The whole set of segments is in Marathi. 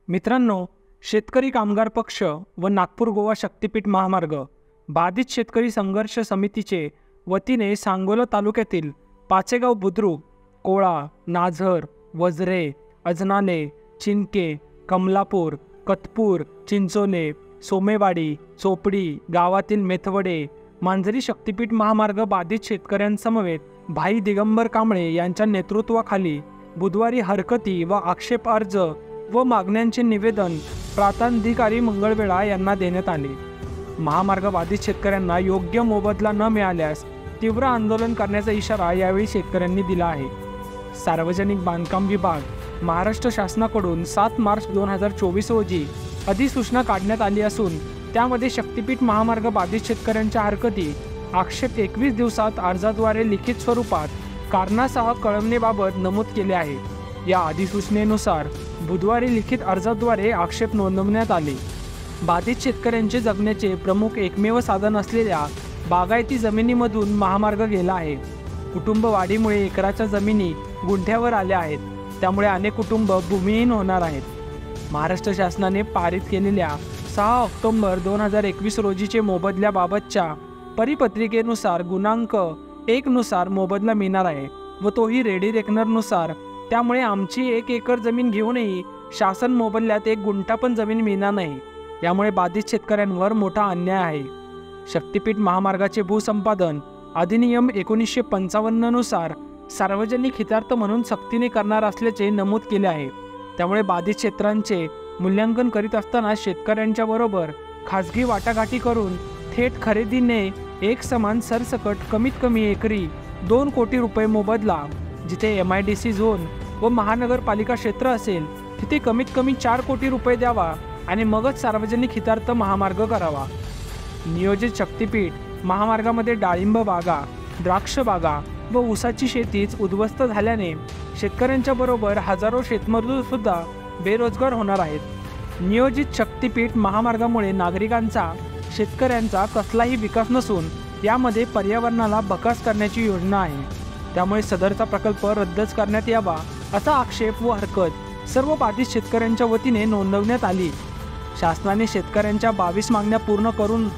मित्रांनो, शेतकरी कामगार पक्ष व नागपूर गोवा शक्तीपीठ महामार्ग बाधित शेतकरी संघर्ष समितीचे वतीने सांगोला तालुक्यातील पाचेगाव बुद्रुक, कोळा, नाझर, वजरे, अजनाले, चिंके, कमलापूर, कतपूर, चिंचोले, सोमेवाडी, चोपडी गावातील मेथवडे, मांजरी शक्तीपीठ महामार्ग बाधित शेतकऱ्यांसमवेत भाई दिगंबर कांबळे यांच्या नेतृत्वाखाली बुधवारी हरकती व आक्षेप अर्ज व मागण्यांचे निवेदन प्रांताधिकारी मंगळवेढा यांना देण्यात आले। महामार्ग बाधित शेतकऱ्यांना योग्य मोबदला न मिळाल्यास तीव्र आंदोलन करण्याचा इशारा यावेळी शेतकऱ्यांनी दिला आहे। सार्वजनिक बांधकाम विभाग महाराष्ट्र शासनाकडून 7 मार्च 2024 रोजी अधिसूचना काढण्यात आली असून त्यामध्ये शक्तीपीठ महामार्ग बाधित शेतकऱ्यांच्या हरकती आक्षेप 21 दिवसात अर्जाद्वारे लिखित स्वरूपात कारणासह कळवण्याबाबत नमूद केले आहे। या अधिसूचनेनुसार बुधवारी लिखित अर्जाद्वारे आक्षेप नोंदवण्यात आले। बाधित शेतकऱ्यांचे जगण्याचे प्रमुख एकमेव साधन असलेल्या बागायती जमिनीमधून महामार्ग गेला आहे। कुटुंब वाढीमुळे एकराच्या जमिनी गुंठ्यावर आल्या आहेत, त्यामुळे अनेक कुटुंब भूमिहीन होणार आहेत। महाराष्ट्र शासनाने पारित केलेल्या 6 ऑक्टोबर 2021 रोजीचे मोबदल्याबाबतच्या परिपत्रिकेनुसार गुणांक 1 नुसार मोबदला मिळणार आहे व तोही रेडी रेकनरनुसार। त्यामुळे आमची 1 एकर जमीन घेऊनही शासन मोबदल्यात 1 गुंठा पण जमीन मिळणार नाही। यामुळे बाधित शेतकऱ्यांवर मोठा अन्याय आहे। शक्तीपीठ महामार्गाचे भूसंपादन अधिनियम 1955 नुसार सार्वजनिक हितार्थ म्हणून सक्तीने करणार असल्याचे नमूद केले आहे। त्यामुळे बाधित क्षेत्रांचे मूल्यांकन करीत असताना शेतकऱ्यांच्या बरोबर खाजगी वाटाघाटी करून थेट खरेदीने एक समान सरसकट कमीत कमी एकरी 2 कोटी रुपये मोबदला, जिथे MIDC झोन व महानगरपालिका क्षेत्र असेल तिथे कमीत कमी 4 कोटी रुपये द्यावा आणि मगच सार्वजनिक हितार्थ महामार्ग करावा। नियोजित शक्तीपीठ महामार्गामध्ये डाळिंब बागा, द्राक्ष बागा व ऊसाची शेतीच उद्ध्वस्त झाल्याने शेतकऱ्यांच्या बरोबर हजारो शेतमजूर सुद्धा बेरोजगार होणार आहेत। नियोजित शक्तीपीठ महामार्गामुळे नागरिकांचा, शेतकऱ्यांचा कसलाही विकास नसून यामध्ये पर्यावरणाला बकास करण्याची योजना आहे। त्यामुळे सदरचा प्रकल्प रद्दच करण्यात यावा असा आक्षेप व हरकत सर्व बाधित शेतकऱ्यांच्या वतीने नोंदवण्यात आली। शासनाने शेतकऱ्यांच्या 22 मागण्या पूर्ण करून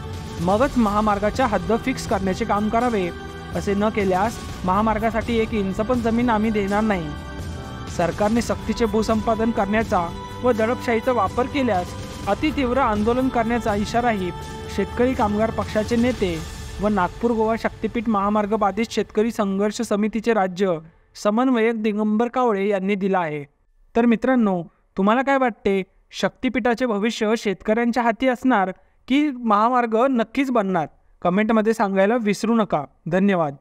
मगच महामार्गाच्या हद्द फिक्स करण्याचे काम करावे। असे न केल्यास महामार्गासाठी 1 इंच पण जमीन आम्ही देणार नाही। सरकारने सक्तीचे भूसंपादन करण्याचा व दडपशाहीचा वापर केल्यास अतितीव्र आंदोलन करण्याचा इशाराही शेतकरी कामगार पक्षाचे नेते व नागपूर गोवा शक्तीपीठ महामार्ग बाधित शेतकरी संघर्ष समितीचे राज्य समन्वयक दिगंबर कांबळे यांनी दिला आहे। तर मित्रांनो, तुम्हाला काय वाटते, शक्तीपीठाचे भविष्य शेतकऱ्यांच्या हाती असणार की महामार्ग नक्कीच बनणार? कमेंटमध्ये सांगायला विसरू नका। धन्यवाद।